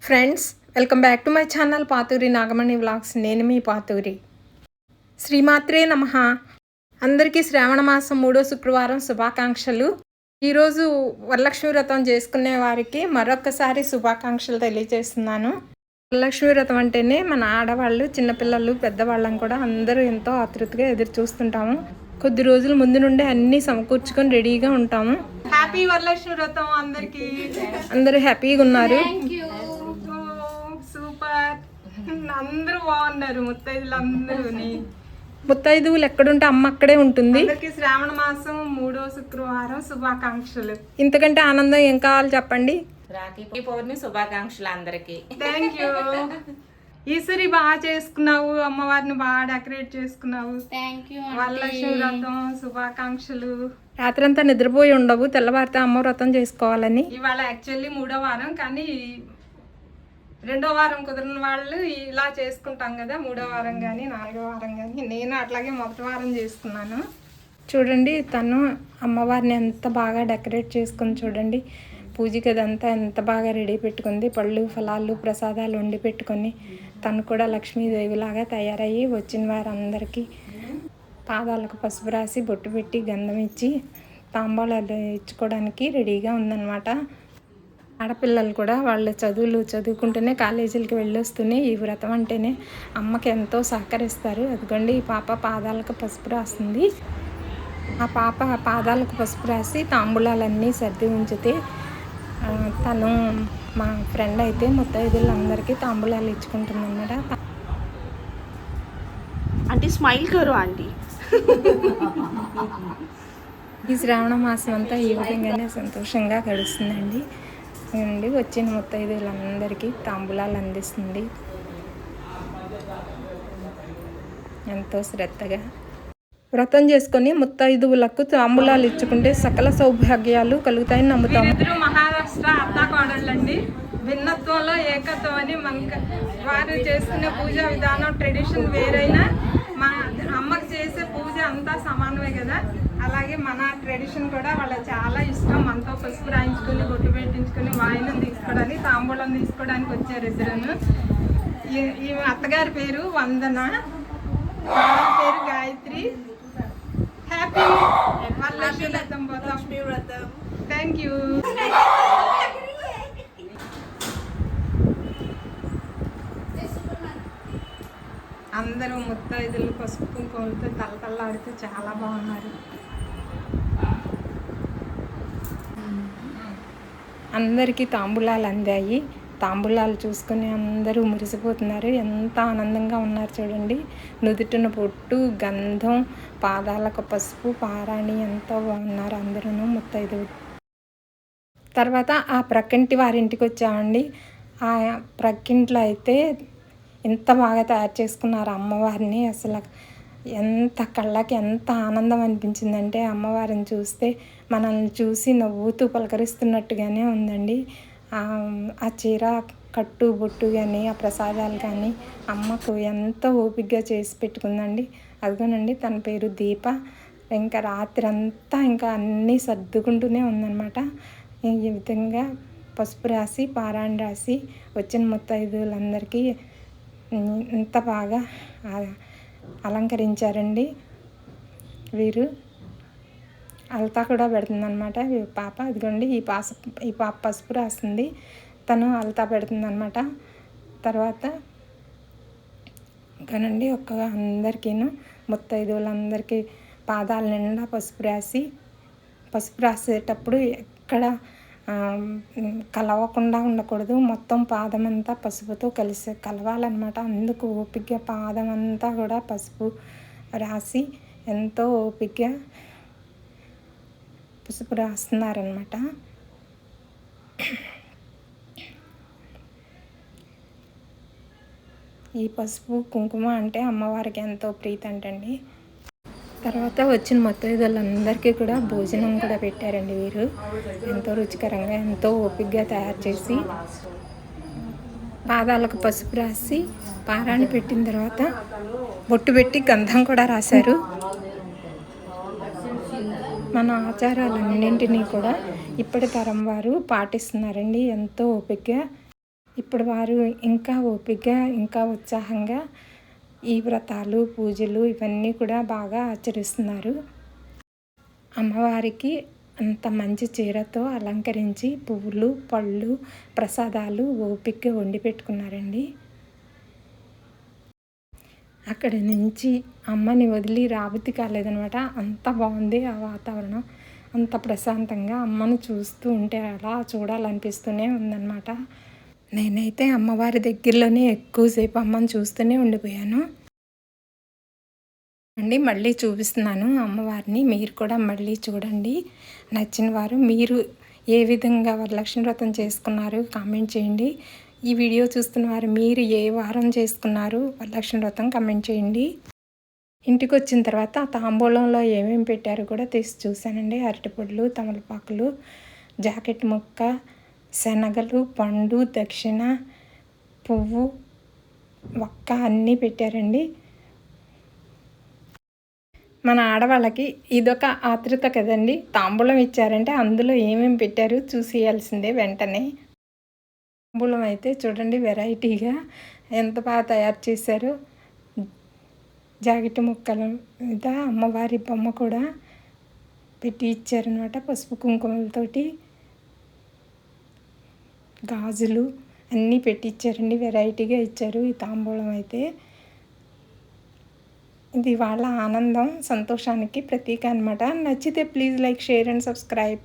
Friends, welcome back to my channel Paturi Nagamani vlogs. నేను మీ పాతూరి. శ్రీమాత్రే నమః. అందరికీ శ్రావణ మాసం 3వ శుక్రవారం శుభాకాంక్షలు. ఈరోజు వరలక్ష్మి వ్రతం చేసుకునే వారికి మరొకసారి శుభాకాంక్షలు తెలియజేస్తున్నాను. వరలక్ష్మి వ్రతం అంటేనే మన ఆడవాళ్ళు, చిన్నపిల్లలు, పెద్దవాళ్ళం కూడా అందరూ ఎంతో ఆతృతగా ఎదురు చూస్తుంటాము. కొద్ది రోజుల ముందు నుండే అన్నీ సమకూర్చుకొని రెడీగా ఉంటాము. హ్యాపీ వరలక్ష్మి వ్రతం అందరికీ. అందరూ హ్యాపీగా ఉన్నారు. సూపర్. అందరూ బాగున్నారు. ముత్తైదువులు ఎక్కడుంటే అమ్మ అక్కడే ఉంటుంది. శ్రావణ మాసం 3వ శుక్రవారం శుభాకాంక్షలు. ఇంతకంటే ఆనందం ఏం కావాలి చెప్పండి. రాఖీ పౌర్ణమి శుభాకాంక్షలు అందరికి. Thank you. ఈశ్వరి బాగా చేసుకున్నావు, అమ్మవారిని బాగా డెకరేట్ చేసుకున్నావు. వరలక్ష్మి వ్రతం శుభాకాంక్షలు. రాత్రంతా నిద్రపోయి ఉండవు, తెల్లవారితే అమ్మ వ్రతం చేసుకోవాలని. ఇవాళ యాక్చువల్లీ 3వ వారం, కానీ 2వ వారం కుదిరిన వాళ్ళు ఇలా చేసుకుంటాం కదా. 3వ వారం కానీ 4వ వారం కానీ, నేను అట్లాగే 1వ వారం చేసుకున్నాను. చూడండి, తను అమ్మవారిని ఎంత బాగా డెకరేట్ చేసుకుని చూడండి. పూజకి అదంతా ఎంత బాగా రెడీ పెట్టుకుంది. పళ్ళు, ఫలాలు, ప్రసాదాలు వండి పెట్టుకొని తను కూడా లక్ష్మీదేవిలాగా తయారయ్యి వచ్చిన వారందరికీ పాదాలకు పసుపు రాసి బొట్టు పెట్టి గంధం ఇచ్చి తాంబూలాలు ఇచ్చుకోవడానికి రెడీగా ఉందన్నమాట. ఆడపిల్లలు కూడా వాళ్ళ చదువులు చదువుకుంటూనే కాలేజీలకి వెళ్ళొస్తూనే ఈ వ్రతం అంటేనే అమ్మకి ఎంతో సహకరిస్తారు. అదిగోండి, ఈ పాప పాదాలకు పసుపు రాస్తుంది. ఆ పాప పాదాలకు పసుపు రాసి తాంబూలాలన్నీ సర్ది ఉంచితే తను మా ఫ్రెండ్ అయితే ముత్తైదులందరికీ తాంబూలాలు ఇచ్చుకుంటుంది అన్నమాట. ఆంటీ స్మైల్ కరు ఆంటీ. ఈ శ్రావణ మాసం అంతా ఈ విధంగానే సంతోషంగా గడుస్తుందండి. అండి వచ్చిన ముత్తైదులందరికీ తాంబూలాలు అందిస్తుంది ఎంతో శ్రద్ధగా. వ్రతం చేసుకొని ముత్తైదువులకు తాంబూలాలు ఇచ్చుకుంటే సకల సౌభాగ్యాలు కలుగుతాయని నమ్ముతాము. ఇద్దరు మహారాష్ట్ర అత్తాకోడళ్ళండి. భిన్నత్వంలో ఏకత్వం అని మనకు వారు చేసుకునే పూజా విధానం ట్రెడిషన్ వేరైనా మా అమ్మకి చేసే పూజ అంతా సమానమే కదా. అలాగే మన ట్రెడిషన్ కూడా వాళ్ళకి చాలా ఇష్టం. మనతో పసుపు రాయించుకొని బొట్టు పెట్టించుకొని వాయినం తీసుకోవడానికి, తాంబూలం తీసుకోవడానికి వచ్చారు ఇద్దరును. ఈ అత్తగారి పేరు వందన, పేరు గాయత్రి. హ్యాపీ వరలక్ష్మి వ్రతం. Thank you. అందరూ ముత్తైదులు పసుపు కుంకుమలతో తలతల్లాడితే చాలా బాగున్నారు. అందరికీ తాంబూలాలు అందాయి. తాంబూలాలు చూసుకొని అందరూ మురిసిపోతున్నారు. ఎంత ఆనందంగా ఉన్నారు చూడండి. నుదుటిన పొట్టు, గంధం, పాదాలకు పసుపు, పారాణి ఎంతో బాగున్నారు అందరూ ముత్తైదువు. తర్వాత ఆ ప్రక్కింటి వారింటికి వచ్చామండి. ఆ ప్రక్కింట్లో అయితే ఎంత బాగా తయారు చేసుకున్నారు అమ్మవారిని. అసలు ఎంత కళ్ళకి ఎంత ఆనందం అనిపించిందంటే అమ్మవారిని చూస్తే మనల్ని చూసి నవ్వుతూ పలకరిస్తున్నట్టుగానే ఉందండి. ఆ చీర కట్టు బొట్టు కానీ, ఆ ప్రసాదాలు కానీ అమ్మకు ఎంతో ఓపికగా చేసి పెట్టుకుందండి. అదిగోనండి, తన పేరు దీప. ఇంకా రాత్రి అంతా ఇంకా అన్నీ సర్దుకుంటూనే ఉందన్నమాట. ఈ విధంగా పసుపు రాసి పారాణి రాసి వచ్చిన ముత్తైదువులందరికీ ఎంత బాగా అలంకరించారండి. వీరు అల్తా కూడా పెడుతుందన్నమాట పాప. అదిగోండి, ఈ పాప పసుపు రాస్తుంది, తను అల్తా పెడుతుందన్నమాట. తర్వాత ఇంకానండి అందరికీను ముత్తైదువులందరికీ పాదాల నిండా పసుపు రాసేటప్పుడు ఎక్కడ కలవకుండా ఉండకూడదు. మొత్తం పాదం అంతా పసుపుతో కలవాలన్నమాట. అందుకు ఓపికగా పాదం అంతా కూడా పసుపు రాసి ఎంతో ఓపికగా పసుపు రాస్తున్నారనమాట. ఈ పసుపు కుంకుమ అంటే అమ్మవారికి ఎంతో ప్రీతి అంటండి. తర్వాత వచ్చిన ముత్తైదులందరికీ కూడా భోజనం కూడా పెట్టారండి. వీరు ఎంతో రుచికరంగా ఎంతో ఓపికగా తయారు చేసి పాదాలకు పసుపు రాసి పారాణి పెట్టిన తర్వాత బొట్టు పెట్టి గంధం కూడా రాశారు. మన ఆచారాలన్నింటినీ కూడా ఇప్పటి తరం వారు పాటిస్తున్నారండి ఎంతో ఓపికగా. ఇప్పుడు వారు ఇంకా ఓపికగా ఇంకా ఉత్సాహంగా ఈ వ్రతాలు పూజలు ఇవన్నీ కూడా బాగా ఆచరిస్తున్నారు. అమ్మవారికి అంత మంచి చీరతో అలంకరించి పువ్వులు పళ్ళు ప్రసాదాలు ఓపికగా వండి పెట్టుకున్నారండి. అక్కడి నుంచి అమ్మని వదిలి రాబుద్ది కాలేదనమాట. అంత బాగుంది ఆ వాతావరణం, అంత ప్రశాంతంగా అమ్మను చూస్తూ ఉంటే అలా చూడాలనిపిస్తూనే ఉందన్నమాట. నేనైతే అమ్మవారి దగ్గరలోనే ఎక్కువసేపు అమ్మని చూస్తూనే ఉండిపోయాను అండి. మళ్ళీ చూపిస్తున్నాను అమ్మవారిని, మీరు కూడా మళ్ళీ చూడండి. నచ్చిన వారు మీరు ఏ విధంగా వరలక్ష్మి వ్రతం చేసుకున్నారు కామెంట్ చేయండి. ఈ వీడియో చూస్తున్న వారు మీరు ఏ వారం చేసుకున్నారు వరలక్ష్మి వ్రతం కామెంట్ చేయండి. ఇంటికి వచ్చిన తర్వాత తాంబూలంలో ఏమేమి పెట్టారో కూడా తీసి చూశానండి. అరటిపళ్ళు, తమలపాకులు, జాకెట్ ముక్క, శనగలు, పండు, దక్షిణ, పువ్వు, వక్క అన్నీ పెట్టారండి. మన ఆడవాళ్ళకి ఇదొక ఆతృత కదండి. తాంబూలం ఇచ్చారంటే అందులో ఏమేమి పెట్టారు చూసేయాల్సిందే వెంటనే. తాంబూలం అయితే చూడండి వెరైటీగా ఎంత బాగా తయారు చేశారు. జాకెట్ ముక్కల మీద అమ్మవారి బొమ్మ కూడా పెట్టి ఇచ్చారనమాట. పసుపు కుంకుమలతోటి గాజులు అన్నీ పెట్టి ఇచ్చారండి. వెరైటీగా ఇచ్చారు ఈ తాంబూలం అయితే. ఇది వాళ్ళ ఆనందం సంతోషానికి ప్రతీక అనమాట. నచ్చితే please like, share and subscribe.